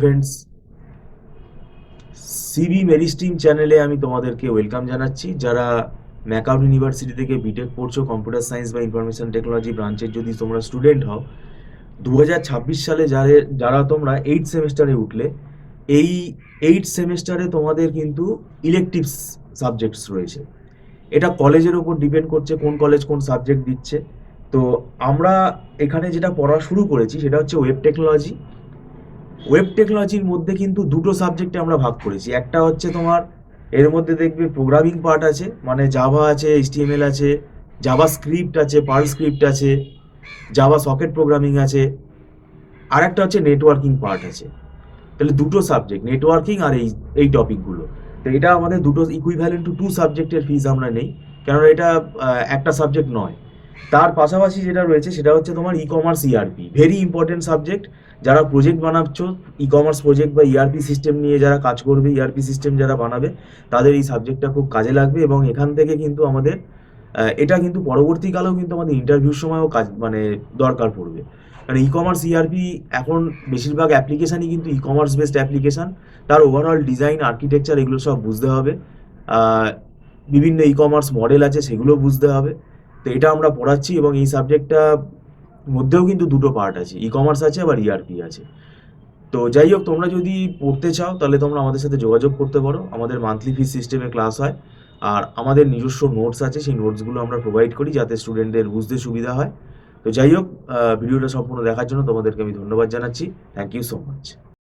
Friends, CB মেরিস্ট্রিম চ্যানেলে আমি তোমাদেরকে ওয়েলকাম জানাচ্ছি। যারা ম্যাকআউট ইউনিভার্সিটি থেকে বিটেক পড়ছো, কম্পিউটার সায়েন্স বা ইনফরমেশন টেকনোলজি ব্রাঞ্চের যদি তোমরা স্টুডেন্ট হও, 2026 সালে যারা তোমরা 8 সেমিস্টারে উঠলে, এই 8 সেমিস্টারে তোমাদের কিন্তু ইলেকটিভস সাবজেক্টস রয়েছে। এটা কলেজের ওপর ডিপেন্ড করছে কোন কলেজ কোন সাবজেক্ট দিচ্ছে। তো আমরা এখানে যেটা পড়া শুরু করেছি সেটা হচ্ছে ওয়েব টেকনোলজি। ওয়েব টেকনোলজির মধ্যে কিন্তু দুটো সাবজেক্টে আমরা ভাগ করেছি। একটা হচ্ছে তোমার, এর মধ্যে দেখবে প্রোগ্রামিং পার্ট আছে, মানে জাভা আছে, এইচটিএমএল আছে, জাভা স্ক্রিপ্ট আছে, পার্ল স্ক্রিপ্ট আছে, জাভা সকেট প্রোগ্রামিং আছে। আর একটা হচ্ছে নেটওয়ার্কিং পার্ট আছে। তাহলে দুটো সাবজেক্ট, নেটওয়ার্কিং আর এই টপিকগুলো। তো এটা আমাদের দুটো ইকুইভ্যালেন্ট টু সাবজেক্টের ফিজ আমরা নেই, কেননা এটা একটা সাবজেক্ট নয়। তার পাশাপাশি যেটা রয়েছে সেটা হচ্ছে তোমার e commerce ERP, very important subject. যারা প্রজেক্ট বানাচ্ছ, ই কমার্স প্রজেক্ট বা ইআরপি সিস্টেম নিয়ে যারা কাজ করবে, ইআরপি সিস্টেম যারা বানাবে, তাদের এই সাবজেক্টটা খুব কাজে লাগবে। এবং এখান থেকে কিন্তু আমাদের এটা কিন্তু পরবর্তীকালেও কিন্তু আমাদের ইন্টারভিউর সময়ও কাজ মানে দরকার পড়বে। কারণ ই কমার্স ইআরপি এখন বেশিরভাগ অ্যাপ্লিকেশানই কিন্তু ই কমার্স বেসড অ্যাপ্লিকেশান। তার ওভারঅল ডিজাইন, আর্কিটেকচার এগুলো সব বুঝতে হবে। বিভিন্ন ই কমার্স মডেল আছে, সেগুলো বুঝতে হবে। তো এটা আমরা পড়াচ্ছি, এবং এই সাবজেক্টটা মধ্যেও কিন্তু দুটো পার্ট আছে, ই কমার্স আছে আবার ইআরপি আছে। তো যাই হোক, তোমরা যদি পড়তে চাও তাহলে তোমরা আমাদের সাথে যোগাযোগ করতে পারো। আমাদের মান্থলি ফিস সিস্টেমে ক্লাস হয়, আর আমাদের নিজস্ব নোটস আছে, সেই নোটসগুলো আমরা প্রোভাইড করি যাতে স্টুডেন্টদের বুঝতে সুবিধা হয়। তো যাই হোক, ভিডিওটা সম্পূর্ণ দেখার জন্য তোমাদেরকে আমি ধন্যবাদ জানাচ্ছি। Thank you so much.